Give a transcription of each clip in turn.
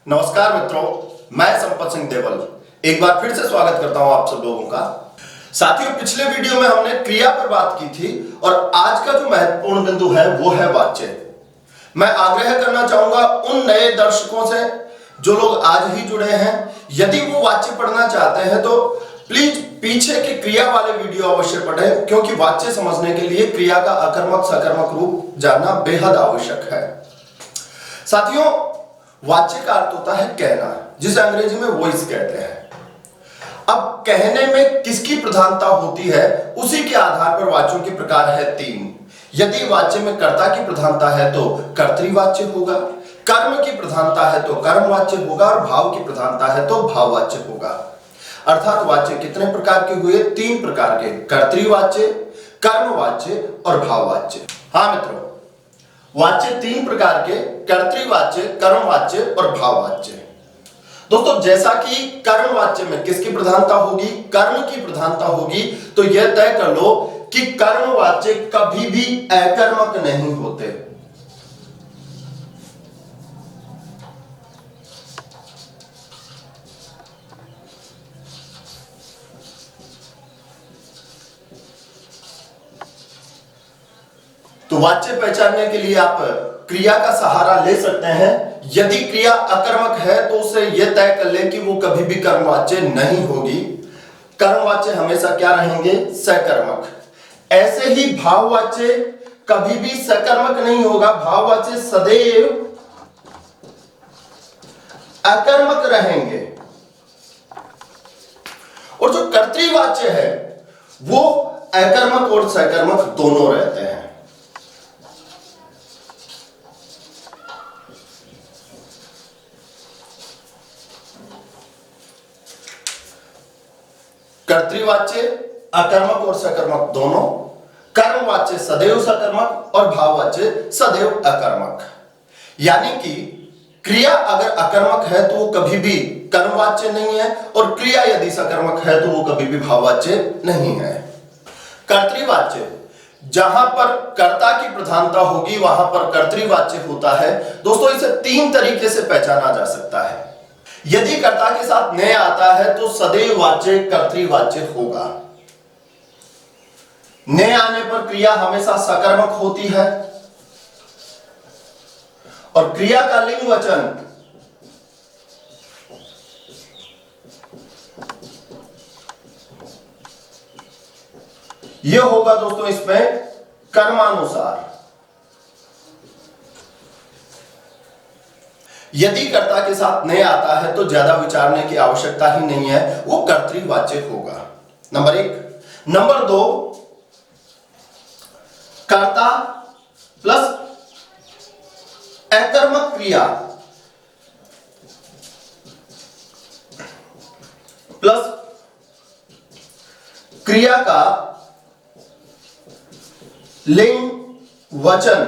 नमस्कार मित्रों, मैं संपत सिंह देवल एक बार फिर से स्वागत करता हूं आप सब लोगों का। साथियों, पिछले वीडियो में हमने क्रिया पर बात की थी और आज का जो महत्वपूर्ण बिंदु है वो है वाच्य। मैं आग्रह करना चाहूंगा उन नए दर्शकों से जो लोग आज ही जुड़े हैं, यदि वो वाच्य पढ़ना चाहते हैं तो प्लीज पीछे के क्रिया वाले वीडियो अवश्य पढ़ें, क्योंकि वाच्य समझने के लिए क्रिया का अकर्मक सकर्मक रूप जानना बेहद आवश्यक है। साथियों, वाच्य का अर्थ होता है कहना, जिसे अंग्रेजी में वॉइस कहते हैं। अब कहने में किसकी प्रधानता होती है, उसी के आधार पर वाच्यों के प्रकार है 3। यदि वाच्य में कर्ता की प्रधानता है तो कर्तृवाच्य होगा, कर्म की प्रधानता है तो कर्मवाच्य होगा और भाव की प्रधानता है तो भाववाच्य होगा। अर्थात वाच्य कितने प्रकार के हुए? 3 प्रकार के, कर्तृवाच्य, कर्मवाच्य और भाववाच्य। हाँ मित्रों, वाच्य 3 प्रकार के, कर्तृवाच्य, कर्मवाच्य और भाववाच्य। दोस्तों, जैसा कि कर्मवाच्य में किसकी प्रधानता होगी? कर्म की प्रधानता होगी। तो यह तय कर लो कि कर्मवाच्य कभी भी अकर्मक नहीं होते। तो वाच्य पहचानने के लिए आप क्रिया का सहारा ले सकते हैं। यदि क्रिया अकर्मक है तो उसे यह तय कर ले कि वो कभी भी कर्मवाच्य नहीं होगी। कर्मवाच्य हमेशा क्या रहेंगे? सकर्मक। ऐसे ही भाववाच्य कभी भी सकर्मक नहीं होगा, भाववाच्य सदैव अकर्मक रहेंगे। और जो कर्तृवाच्य है वो अकर्मक और सकर्मक दोनों रहते हैं। कर्तृवाच्य अकर्मक और सकर्मक दोनों, कर्मवाच्य सदैव सकर्मक और भाववाच्य सदैव अकर्मक। यानी कि क्रिया अगर अकर्मक है तो वो कभी भी कर्मवाच्य नहीं है और क्रिया यदि सकर्मक है तो वो कभी भी भाववाच्य नहीं है। कर्तृवाच्य, जहां पर कर्ता की प्रधानता होगी वहां पर कर्तृवाच्य होता है। दोस्तों, इसे 3 तरीके से पहचाना जा सकता है। यदि कर्ता के साथ ने आता है तो सदैव वाच्य कर्तृवाच्य होगा। ने आने पर क्रिया हमेशा सकर्मक होती है और क्रिया का लिंग वचन यह होगा दोस्तों इसमें कर्मानुसार। यदि कर्ता के साथ ने आता है तो ज्यादा विचारने की आवश्यकता ही नहीं है, वो कर्तृवाच्य होगा। नंबर 1। नंबर 2, कर्ता प्लस अकर्मक क्रिया प्लस क्रिया का लिंग वचन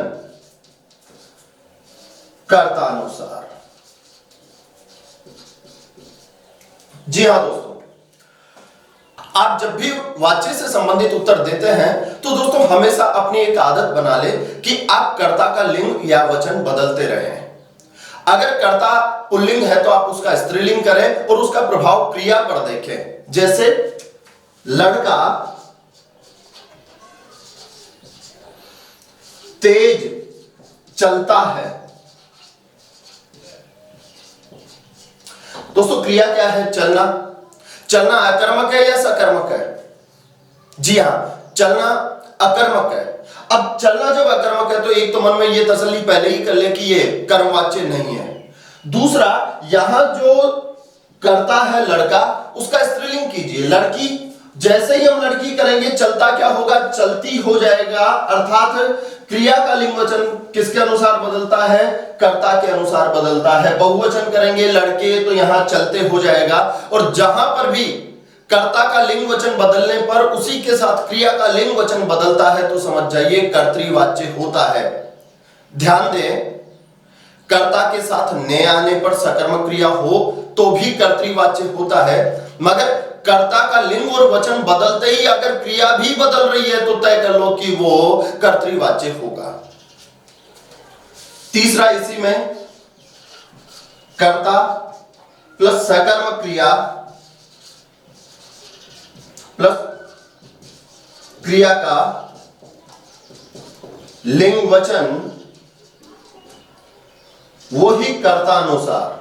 कर्तानुसार। जी हां दोस्तों, आप जब भी वाच्य से संबंधित उत्तर देते हैं तो दोस्तों हमेशा अपनी एक आदत बना ले कि आप कर्ता का लिंग या वचन बदलते रहें। अगर कर्ता पुल्लिंग है तो आप उसका स्त्रीलिंग करें और उसका प्रभाव क्रिया पर देखें। जैसे लड़का तेज चलता है। दोस्तों, क्रिया क्या है? चलना। चलना अकर्मक है या सकर्मक है? जी हां, चलना अकर्मक है। अब चलना जब अकर्मक है तो एक तो मन में यह तसल्ली पहले ही कर ले कि यह कर्मवाच्य नहीं है। दूसरा, यहां जो करता है लड़का, उसका स्त्रीलिंग कीजिए लड़की। जैसे ही हम लड़की करेंगे चलता क्या होगा? चलती हो जाएगा। अर्थात क्रिया का लिंग वचन किसके अनुसार बदलता है? कर्ता के अनुसार बदलता है। बहुवचन करेंगे लड़के तो यहां चलते हो जाएगा। और जहां पर भी कर्ता का लिंग वचन बदलने पर उसी के साथ क्रिया का लिंग वचन बदलता है तो समझ जाइए कर्तृवाच्य होता है। ध्यान दें, कर्ता के साथ ने आने पर सकर्मक क्रिया हो तो भी कर्तृवाच्य होता है, मगर कर्ता का लिंग और वचन बदलते ही अगर क्रिया भी बदल रही है तो तय कर लो कि वो कर्तृवाच्य होगा। तीसरा, इसी में कर्ता प्लस सकर्मक क्रिया प्लस क्रिया का लिंग वचन वो ही कर्तानुसार।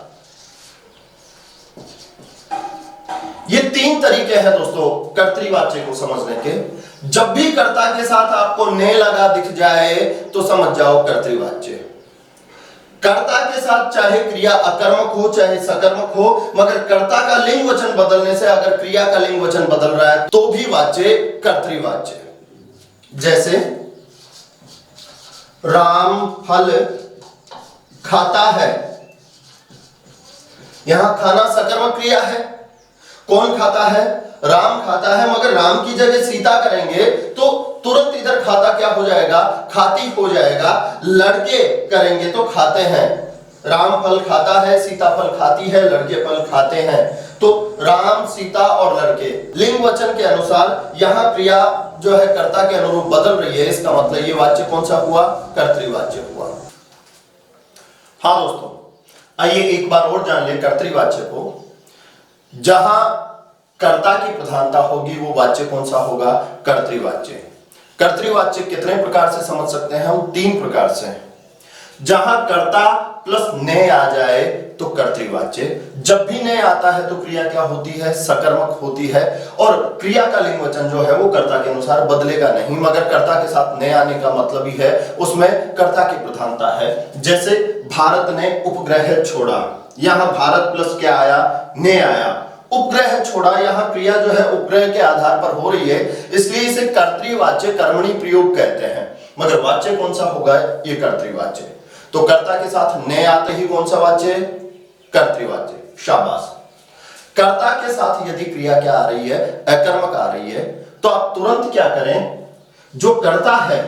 ये तीन तरीके हैं दोस्तों कर्तृवाच्य को समझने के। जब भी कर्ता के साथ आपको ने लगा दिख जाए तो समझ जाओ कर्तृवाच्य। कर्ता के साथ चाहे क्रिया अकर्मक हो चाहे सकर्मक हो, मगर कर्ता का लिंग वचन बदलने से अगर क्रिया का लिंग वचन बदल रहा है तो भी वाच्य कर्तृवाच्य। जैसे राम फल खाता है, यहां खाना सकर्मक क्रिया है। कौन खाता है? राम खाता है, मगर राम की जगह सीता करेंगे तो तुरंत इधर खाता क्या हो जाएगा? खाती हो जाएगा। लड़के करेंगे तो खाते हैं। राम फल खाता है, सीता फल खाती है, लड़के फल खाते हैं। तो राम, सीता और लड़के लिंग वचन के अनुसार यहां क्रिया जो है कर्ता के अनुरूप बदल रही है। इसका मतलब ये वाच्य कौन सा हुआ? कर्तृवाच्य हुआ। हाँ दोस्तों, आइए एक बार और जान ले कर्तृवाच्य को। जहां कर्ता की प्रधानता होगी वो वाच्य कौन सा होगा? कर्तृवाच्य। कर्तृवाच्य कितने प्रकार से समझ सकते हैं हम? तीन प्रकार से। जहां कर्ता प्लस ने आ जाए तो कर्तृवाच्य। जब भी ने आता है तो क्रिया क्या होती है? सकर्मक होती है। और क्रिया का लिंग वचन जो है वो कर्ता के अनुसार बदलेगा नहीं, मगर कर्ता के साथ ने आने का मतलब ही है उसमें कर्ता की प्रधानता है। जैसे भारत ने उपग्रह छोड़ा, यहां भारत प्लस क्या आया? ने आया। उपग्रह छोड़ा, यहां क्रिया जो है उपग्रह के आधार पर हो रही है, इसलिए इसे कर्तृवाच्य कर्मणी प्रयोग कहते हैं। मगर वाच्य कौन सा होगा? ये कर्तृवाच्य। तो कर्ता के साथ ने आते ही कौन सा वाच्य? कर्तृवाच्य। शाबाश। कर्ता के साथ यदि क्रिया क्या आ रही है? अकर्मक आ रही है, तो आप तुरंत क्या करें? जो कर्ता है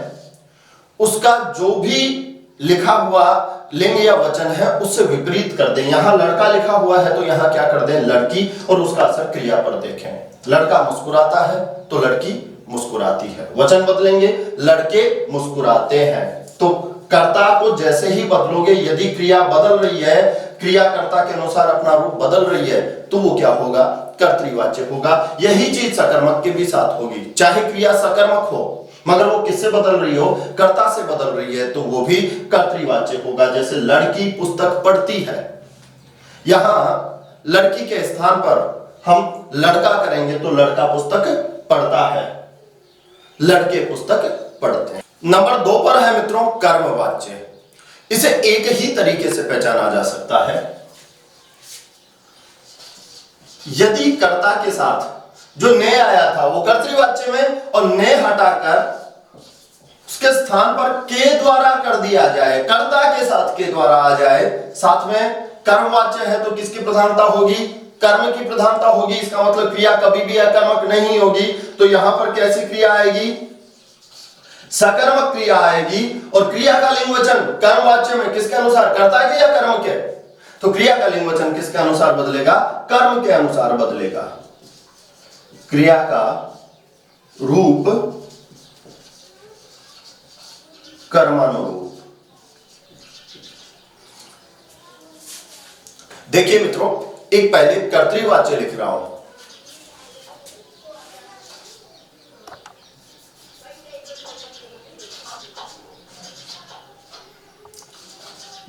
उसका जो भी लिखा हुआ लिंग या वचन है उससे विपरीत कर दें। यहां लड़का लिखा हुआ है तो यहां क्या कर दें? लड़की, और उसका असर क्रिया पर देखें। लड़का मुस्कुराता है तो लड़की मुस्कुराती है। वचन बदलेंगे, लड़के मुस्कुराते हैं। तो कर्ता को जैसे ही बदलोगे, यदि क्रिया बदल रही है, क्रिया कर्ता के अनुसार अपना रूप बदल रही है, तो वो क्या होगा? कर्तृवाच्य होगा। यही चीज सकर्मक के भी साथ होगी। चाहे क्रिया सकर्मक हो मगर वो किससे बदल रही हो? कर्ता से बदल रही है, तो वो भी कर्तृवाच्य होगा। जैसे लड़की पुस्तक पढ़ती है, यहां लड़की के स्थान पर हम लड़का करेंगे तो लड़का पुस्तक पढ़ता है, लड़के पुस्तक पढ़ते हैं। नंबर 2 पर है मित्रों कर्मवाच्य। इसे एक ही तरीके से पहचाना जा सकता है। यदि कर्ता के साथ जो ने आया था वो कर्तृवाच्य में, और ने हटाकर उसके स्थान पर के द्वारा कर दिया जाए, कर्ता के साथ के द्वारा आ जाए, साथ में कर्मवाच्य है तो किसकी प्रधानता होगी? कर्म की प्रधानता होगी। इसका मतलब क्रिया कभी भी अकर्मक नहीं होगी। तो यहां पर कैसी क्रिया आएगी? सकर्मक क्रिया आएगी। और क्रिया का लिंग वचन कर्मवाच्य में किसके अनुसार? कर्ता के या कर्म के? तो क्रिया का लिंग वचन किसके अनुसार बदलेगा? कर्म के अनुसार बदलेगा। क्रिया का रूप कर्मानुरूप। देखिए मित्रों, एक पहले कर्तृवाच्य लिख रहा हूं।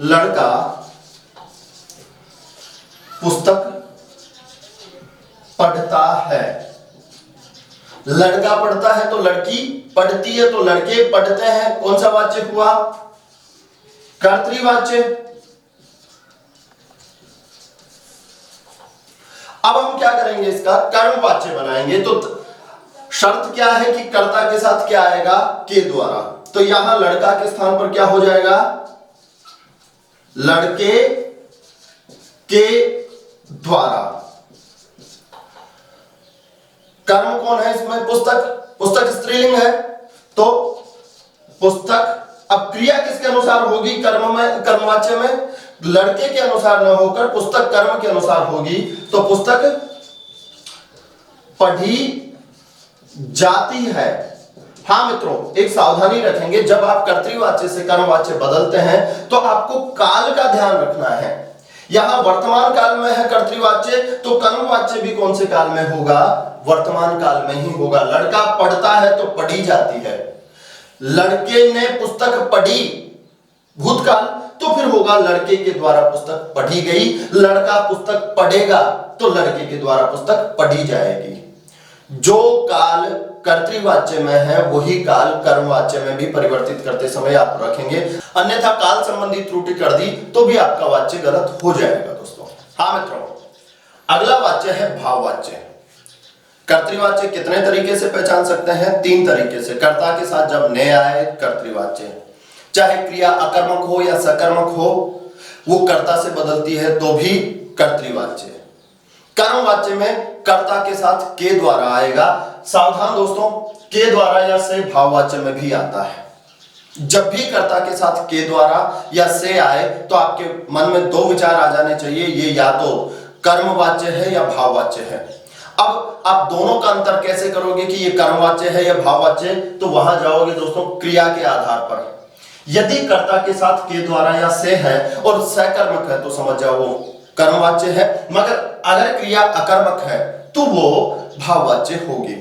लड़का पुस्तक पढ़ता है। लड़का पढ़ता है तो लड़की पढ़ती है, तो लड़के पढ़ते हैं। कौन सा वाच्य हुआ? कर्तृवाच्य। अब हम क्या करेंगे? इसका कर्मवाच्य बनाएंगे। तो शर्त क्या है कि कर्ता के साथ क्या आएगा? के द्वारा। तो यहां लड़का के स्थान पर क्या हो जाएगा? लड़के के द्वारा। कर्म कौन है इसमें? पुस्तक। पुस्तक स्त्रीलिंग है तो पुस्तक। अब क्रिया किसके अनुसार होगी? कर्म में, कर्मवाच्य में लड़के के अनुसार न होकर पुस्तक कर्म के अनुसार होगी। तो पुस्तक पढ़ी जाती है। हाँ मित्रों, एक सावधानी रखेंगे, जब आप कर्तृवाच्य से कर्मवाच्य बदलते हैं तो आपको काल का ध्यान रखना है। यहां वर्तमान काल में है कर्तृवाच्य, तो कर्मवाच्य भी कौन से काल में होगा? वर्तमान काल में ही होगा। लड़का पढ़ता है तो पढ़ी जाती है, लड़के ने पुस्तक पढ़ी भूतकाल, तो फिर होगा लड़के के द्वारा पुस्तक पढ़ी गई। लड़का पुस्तक पढ़ेगा तो लड़के के द्वारा पुस्तक पढ़ी जाएगी। जो काल कर्तृवाच्य में है वही काल कर्मवाच्य में भी परिवर्तित करते समय आप रखेंगे, अन्यथा काल संबंधी त्रुटि कर दी तो भी आपका वाच्य गलत हो जाएगा दोस्तों। हाँ मित्रों, अगला वाच्य है भाववाच्य। कर्तृवाच्य कितने तरीके से पहचान सकते हैं? 3 तरीके से। कर्ता के साथ जब ने आए कर्तृवाच्य, चाहे क्रिया अकर्मक हो या सकर्मक हो, वो कर्ता से बदलती है तो भी कर्तृवाच्य। कर्मवाच्य में कर्ता के साथ के द्वारा आएगा। सावधान दोस्तों, के द्वारा या से भाववाच्य में भी आता है। जब भी कर्ता के साथ के द्वारा या से आए तो आपके मन में 2 विचार आ जाने चाहिए, ये या तो कर्मवाच्य है या भाववाच्य है। अब आप दोनों का अंतर कैसे करोगे कि ये कर्मवाच्य है या भाववाच्य? तो वहां जाओगे दोस्तों क्रिया के आधार पर। यदि कर्ता के साथ के द्वारा या से है और सकर्मक है तो समझ जाओ वो कर्मवाच्य है, मगर अगर क्रिया अकर्मक है तो वो भाववाच्य होगी।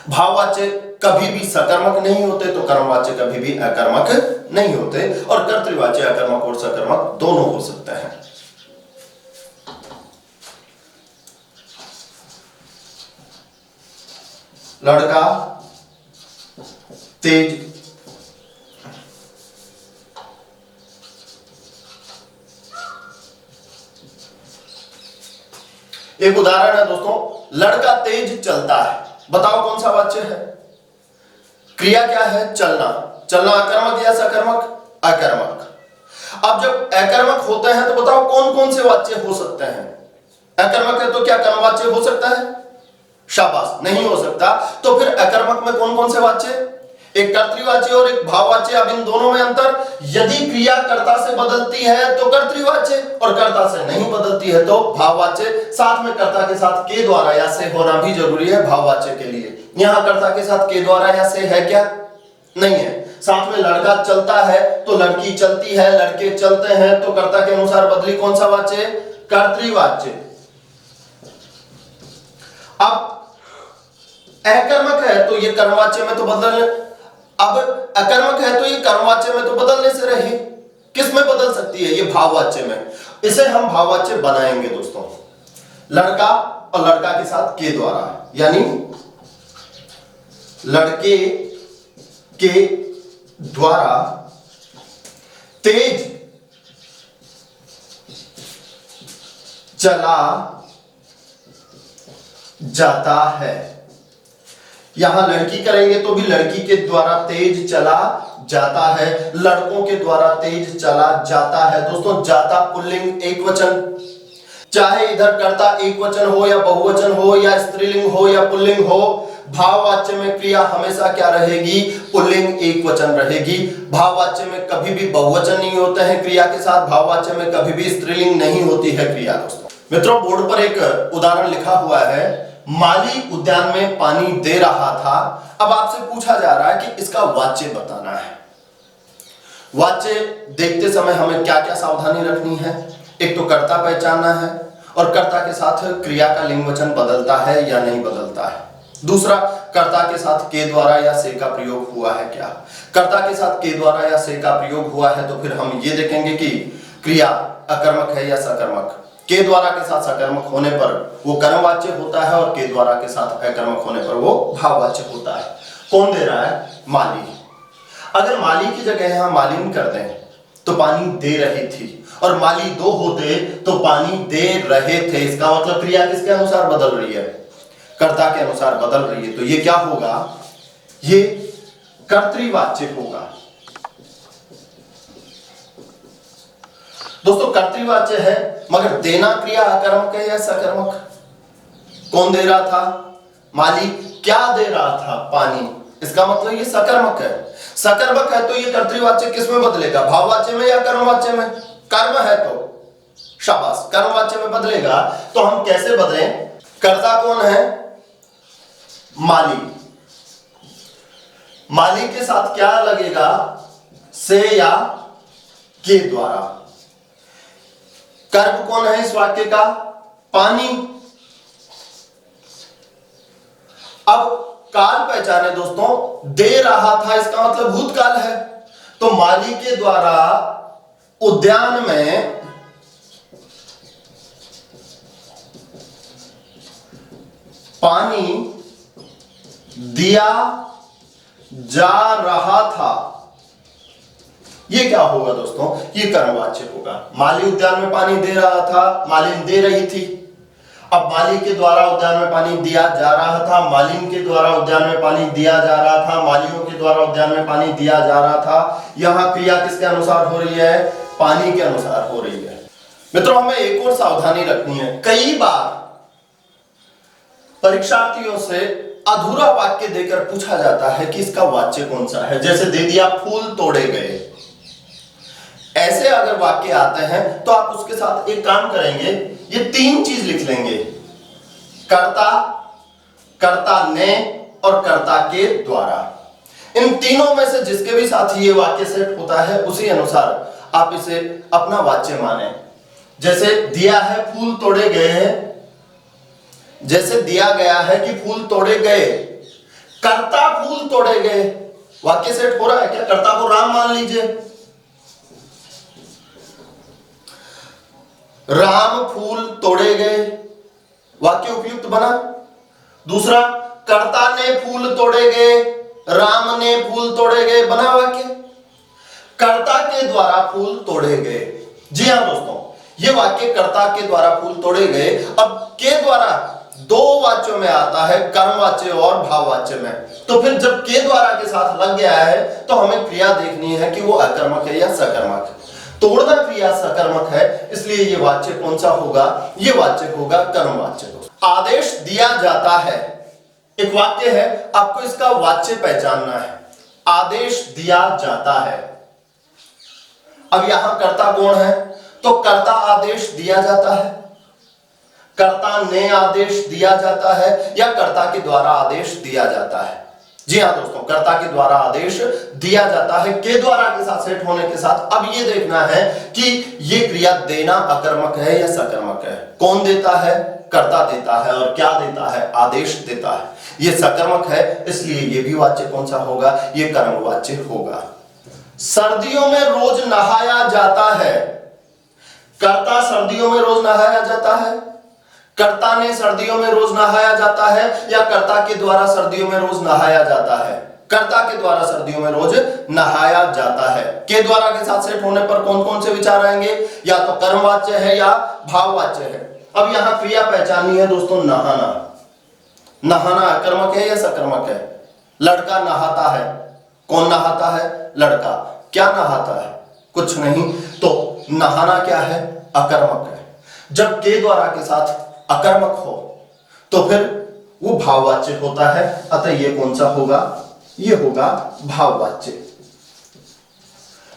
भाववाच्य कभी भी सकर्मक नहीं होते तो कर्मवाच्य कभी भी अकर्मक नहीं होते, और कर्तृवाच्य अकर्मक और सकर्मक दोनों हो सकते हैं। लड़का तेज एक उदाहरण है दोस्तों, लड़का तेज चलता है। बताओ कौन सा वाच्य है? क्रिया क्या है? चलना। चलना अकर्मक या सकर्मक? अकर्मक। अब जब अकर्मक होते हैं तो बताओ कौन कौन से वाच्य हो सकते हैं? अकर्मक है तो क्या कर्मवाच्य हो सकता है? शाबाश, नहीं हो सकता। तो फिर अकर्मक में कौन कौन से वाच्य? एक कर्तृवाच्य और एक भाववाच्य। अब इन दोनों में अंतर, यदि क्रिया कर्ता से बदलती है तो कर्तृवाच्य, और कर्ता से नहीं बदलती है तो भाववाच्य। साथ में कर्ता के साथ के द्वारा या से होना भी जरूरी है भाववाच्य के लिए। यहां कर्ता के साथ के द्वारा या से है क्या? नहीं है। साथ में लड़का चलता है तो लड़की चलती है, लड़के चलते हैं, तो कर्ता के अनुसार बदली कौन सा वाच्य? कर्तृवाच्य। अब अकर्मक है तो ये कर्मवाच्य में तो बदल, अब अकर्मक है तो ये कर्मवाच्य में तो बदलने से रही। किस में बदल सकती है? ये भाववाच्य में। इसे हम भाववाच्य बनाएंगे दोस्तों। लड़का और लड़का के साथ के द्वारा, यानी लड़के के द्वारा तेज चला जाता है। यहां लड़की करेंगे तो भी लड़की के द्वारा तेज चला जाता है, लड़कों के द्वारा तेज चला जाता है। दोस्तों जाता पुल्लिंग एक वचन, चाहे इधर कर्ता एक वचन हो या बहुवचन हो या स्त्रीलिंग हो या पुल्लिंग हो, भाववाच्य में क्रिया हमेशा क्या रहेगी? पुल्लिंग एक वचन रहेगी। भाववाच्य में कभी भी बहुवचन नहीं होते हैं क्रिया के साथ, भाववाच्य में कभी भी स्त्रीलिंग नहीं होती है क्रिया। दोस्तों मित्रों, बोर्ड पर एक उदाहरण लिखा हुआ है, माली उद्यान में पानी दे रहा था। अब आपसे पूछा जा रहा है कि इसका वाच्य बताना है। वाच्य देखते समय हमें क्या क्या सावधानी रखनी है? एक तो कर्ता पहचानना है, और कर्ता के साथ क्रिया का लिंग वचन बदलता है या नहीं बदलता है। दूसरा, कर्ता के साथ के द्वारा या से का प्रयोग हुआ है क्या? कर्ता के साथ के द्वारा या से का प्रयोग हुआ है तो फिर हम ये देखेंगे कि क्रिया अकर्मक है या सकर्मक। के द्वारा के साथ सकर्मक होने पर वो कर्मवाच्य होता है, और के द्वारा के साथ अकर्मक होने पर वो भाववाच्य होता है। कौन दे रहा है? माली। अगर माली की जगह यहां मालिन कर दें तो पानी दे रही थी, और माली 2 होते तो पानी दे रहे थे। इसका मतलब क्रिया किसके अनुसार बदल रही है? कर्ता के अनुसार बदल रही है। तो ये क्या होगा? ये कर्तृवाच्य होगा। दोस्तों कर्तृवाच्य है, मगर देना क्रिया अकर्मक है या सकर्मक? कौन दे रहा था? माली। क्या दे रहा था? पानी। इसका मतलब ये सकर्मक है। सकर्मक है तो ये कर्तृवाच्य किस में बदलेगा? भाववाच्य में या कर्मवाच्य में? कर्म है तो शाबाश, कर्मवाच्य में बदलेगा। तो हम कैसे बदलें? कर्ता कौन है? माली। माली के साथ क्या लगेगा? से या के द्वारा। कर्म कौन है इस वाक्य का? पानी। अब काल पहचाने दोस्तों, दे रहा था इसका मतलब भूतकाल है, तो माली के द्वारा उद्यान में पानी दिया जा रहा था। ये क्या होगा दोस्तों? ये कर्मवाच्य होगा। माली उद्यान में पानी दे रहा था, मालिन दे रही थी। अब माली के द्वारा उद्यान में पानी दिया जा रहा था, मालिन के द्वारा उद्यान में पानी दिया जा रहा था, मालियों के द्वारा उद्यान में पानी दिया जा रहा था। यहां क्रिया किसके अनुसार हो रही है? पानी के अनुसार हो रही है। मित्रों, हमें एक और सावधानी रखनी है। कई बार परीक्षार्थियों से अधूरा वाक्य देकर पूछा जाता है कि इसका वाच्य कौन सा है। जैसे दे दिया फूल तोड़े गए, ऐसे अगर वाक्य आते हैं तो आप उसके साथ एक काम करेंगे, ये तीन चीज लिख लेंगे, कर्ता, कर्ता ने और कर्ता के द्वारा। इन तीनों में से जिसके भी साथ ये वाक्य सेट होता है उसी अनुसार आप इसे अपना वाच्य माने। जैसे दिया है फूल तोड़े गए हैं, जैसे दिया गया है कि फूल तोड़े गए, कर्ता फूल तोड़े गए, वाक्य सेट हो रहा है क्या? कर्ता को राम मान लीजिए, राम फूल तोड़े गए, वाक्य उपयुक्त बना। दूसरा, कर्ता ने फूल तोड़े गए, राम ने फूल तोड़े गए, बना वाक्य। कर्ता के द्वारा फूल तोड़े गए, जी हां दोस्तों, ये वाक्य कर्ता के द्वारा फूल तोड़े गए। अब के द्वारा दो वाच्यों में आता है, कर्मवाच्य और भाववाच्य में। तो फिर जब के द्वारा के साथ लग गया है तो हमें क्रिया देखनी है कि वो अकर्मक है या सकर्मक। तोड़ना क्रिया सकर्मक है, इसलिए ये वाच्य कौन सा होगा? ये वाच्य होगा कर्मवाच्य। आदेश दिया जाता है, एक वाक्य है, आपको इसका वाच्य पहचानना है। आदेश दिया जाता है। अब यहां कर्ता कौन है? तो कर्ता आदेश दिया जाता है, कर्ता ने आदेश दिया जाता है या कर्ता के द्वारा आदेश दिया जाता है। जी हां दोस्तों, कर्ता के द्वारा आदेश दिया जाता है, के द्वारा के साथ सेट होने के साथ। अब ये देखना है कि ये क्रिया देना अकर्मक है या सकर्मक है। कौन देता है? कर्ता देता है। और क्या देता है? आदेश देता है। ये सकर्मक है, इसलिए ये भी वाच्य कौन सा होगा? ये कर्मवाच्य होगा। सर्दियों में रोज नहाया जाता है, कर्ता सर्दियों में रोज नहाया जाता है, कर्ता ने सर्दियों में रोज नहाया जाता है या कर्ता के द्वारा सर्दियों में रोज नहाया जाता है? कर्ता के द्वारा सर्दियों में रोज नहाया जाता है। के द्वारा के साथ सेट होने पर कौन कौन से विचार आएंगे? या तो कर्मवाच्य है या भाववाच्य है। अब यहां क्रिया पहचाननी है दोस्तों, नहाना। नहाना अकर्मक है या सकर्मक है? लड़का नहाता है, कौन नहाता है? लड़का। क्या नहाता है? कुछ नहीं। तो नहाना क्या है? अकर्मक है। जब के द्वारा के साथ अकर्मक हो तो फिर वो भाववाच्य होता है, अतः ये कौन सा होगा? ये होगा भाववाच्य।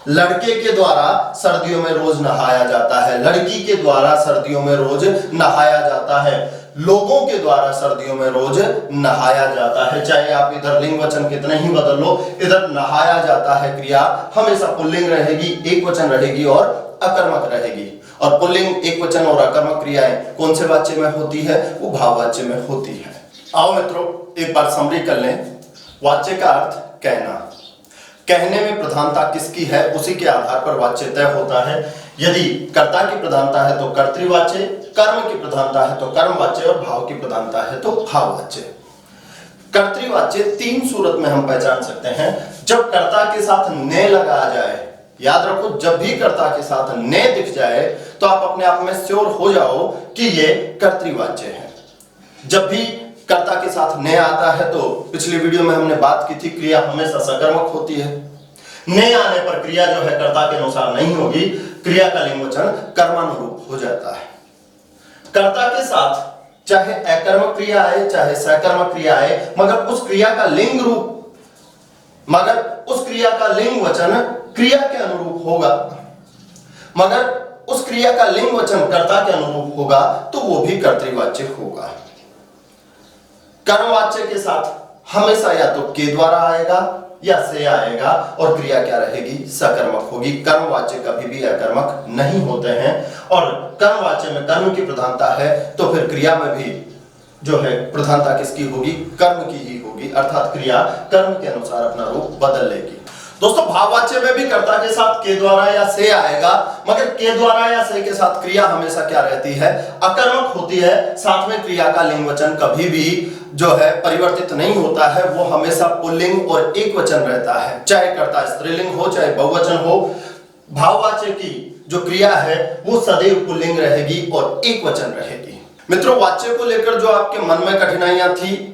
लड़के के द्वारा सर्दियों में रोज नहाया जाता है, लड़की के द्वारा सर्दियों में रोज नहाया जाता है, लोगों के द्वारा सर्दियों में रोज नहाया जाता है। चाहे आप इधर लिंग वचन कितने ही बदल लो, इधर नहाया जाता है क्रिया हमेशा पुल्लिंग रहेगी, एक वचन रहेगी और अकर्मक रहेगी। और पुल्लिंग, एक वचन और अकर्मक क्रियाएं कौन से वाच्य में होती है? वो भाववाच्य में होती है। आओ मित्रों, एक बार समरी कर लें। वाच्य का अर्थ कहना, कहने में प्रधानता किसकी है उसी के आधार पर वाच्य तय होता है। यदि कर्ता की प्रधानता है तो कर्तृवाच्य, कर्म की प्रधानता है तो कर्मवाच्य और भाव की प्रधानता है तो भाववाच्य। कर्तृवाच्य तीन सूरत में हम पहचान सकते हैं। जब कर्ता के साथ ने लगा जाए, याद रखो, जब भी कर्ता के साथ ने दिख जाए तो आप अपने आप में श्योर हो जाओ कि ये कर्तृवाच्य है। जब भी कर्ता के साथ ने आता है तो पिछली वीडियो में हमने बात की थी, क्रिया हमेशा सकर्मक होती है। ने आने पर क्रिया जो है कर्ता के अनुसार नहीं होगी, क्रिया का लिंग वचन कर्मानुरूप हो जाता है। कर्ता के साथ चाहे अकर्मक क्रिया आए चाहे सकर्मक क्रिया आए, मगर उस क्रिया का लिंग वचन क्रिया के अनुरूप होगा। मगर उस क्रिया का लिंग वचन कर्ता के अनुरूप होगा तो वो भी कर्तृवाच्य होगा। कर्मवाच्य के साथ हमेशा या तो के द्वारा आएगा या से आएगा और क्रिया क्या रहेगी? सकर्मक होगी। कर्मवाच्य कभी भी अकर्मक नहीं होते हैं। और कर्मवाच्य में कर्म की प्रधानता है तो फिर क्रिया में भी जो है प्रधानता किसकी होगी? कर्म की ही होगी, अर्थात क्रिया कर्म के अनुसार अपना रूप बदल लेगी। दोस्तों भाववाच्य में भी कर्ता के साथ के द्वारा या से आएगा, मगर के द्वारा या से के साथ क्रिया हमेशा क्या रहती है? अकर्मक होती है। साथ में क्रिया का लिंग वचन कभी भी जो है परिवर्तित नहीं होता है, वो हमेशा पुल्लिंग और एक वचन रहता है, चाहे कर्ता स्त्रीलिंग हो चाहे बहुवचन हो। भाववाच्य की जो क्रिया है वो सदैव पुल्लिंग रहेगी और एक वचन रहेगी। मित्रों, वाच्य को लेकर जो आपके मन में कठिनाइयां थी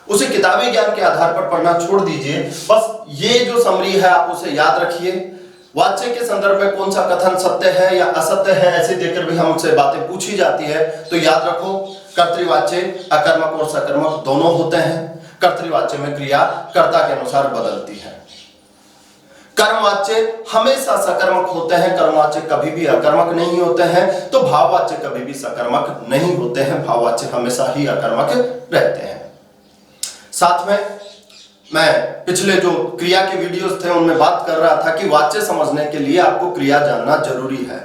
उसे किताबी ज्ञान के आधार पर पढ़ना छोड़ दीजिए। बस ये जो समरी है आप उसे याद रखिए। वाच्य के संदर्भ में कौन सा कथन सत्य है या असत्य है, ऐसे देकर भी हमसे बातें पूछी जाती है, तो याद रखो कर्तृवाच्य अकर्मक और सकर्मक दोनों होते हैं। कर्तृवाच्य में क्रिया कर्ता के अनुसार बदलती है। कर्मवाच्य हमेशा सकर्मक होते हैं, कर्मवाच्य कभी भी अकर्मक नहीं होते हैं। तो भाववाच्य कभी भी सकर्मक नहीं होते हैं, भाववाच्य हमेशा ही अकर्मक रहते हैं। साथ में मैं पिछले जो क्रिया के वीडियोस थे उनमें बात कर रहा था कि वाच्य समझने के लिए आपको क्रिया जानना जरूरी है।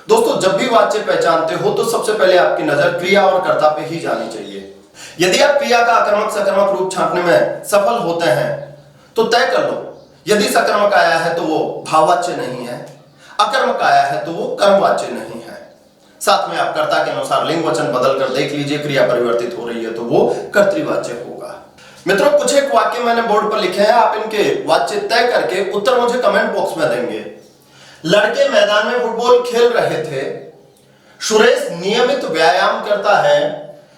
दोस्तों जब भी वाच्य पहचानते हो तो सबसे पहले आपकी नजर क्रिया और कर्ता पे ही जानी चाहिए। यदि आप क्रिया का अकर्मक सकर्मक रूप छांटने में सफल होते हैं तो तय कर लो, यदि सकर्मक आया है तो वो भाववाच्य नहीं है, अकर्मक आया है तो वो कर्मवाच्य नहीं है। साथ में आप कर्ता के अनुसार लिंग वचन बदल कर देख लीजिए, क्रिया परिवर्तित हो रही है तो वो कर्तृवाच्य होगा। मित्रों कुछ एक वाक्य मैंने बोर्ड पर लिखे हैं, आप इनके वाच्य तय करके उत्तर मुझे कमेंट बॉक्स में देंगे। लड़के मैदान में फुटबॉल खेल रहे थे, सुरेश नियमित व्यायाम करता है,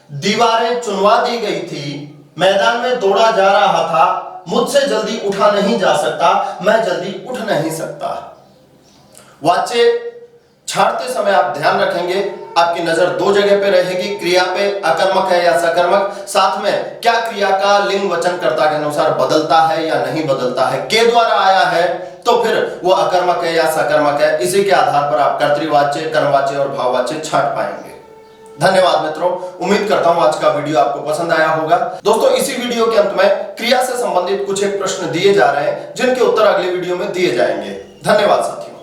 दीवारें चुनवा दी गई थी, मैदान में दौड़ा जा रहा था, मुझसे जल्दी उठा नहीं जा सकता, मैं जल्दी उठ नहीं सकता। वाच्य छांटते समय आप ध्यान रखेंगे आपकी नजर दो जगह पे रहेगी, क्रिया पे अकर्मक है या सकर्मक, साथ में क्या क्रिया का लिंग वचन कर्ता के अनुसार बदलता है या नहीं बदलता है। के द्वारा आया है तो फिर वो अकर्मक है या सकर्मक है, इसी के आधार पर आप कर्तृवाच्य, कर्मवाच्य और भाववाच्य छांट पाएंगे। धन्यवाद मित्रों, उम्मीद करता हूं आज का वीडियो आपको पसंद आया होगा। दोस्तों इसी वीडियो के अंत में क्रिया से संबंधित कुछ एक प्रश्न दिए जा रहे हैं जिनके उत्तर अगले वीडियो में दिए जाएंगे। धन्यवाद साथियों।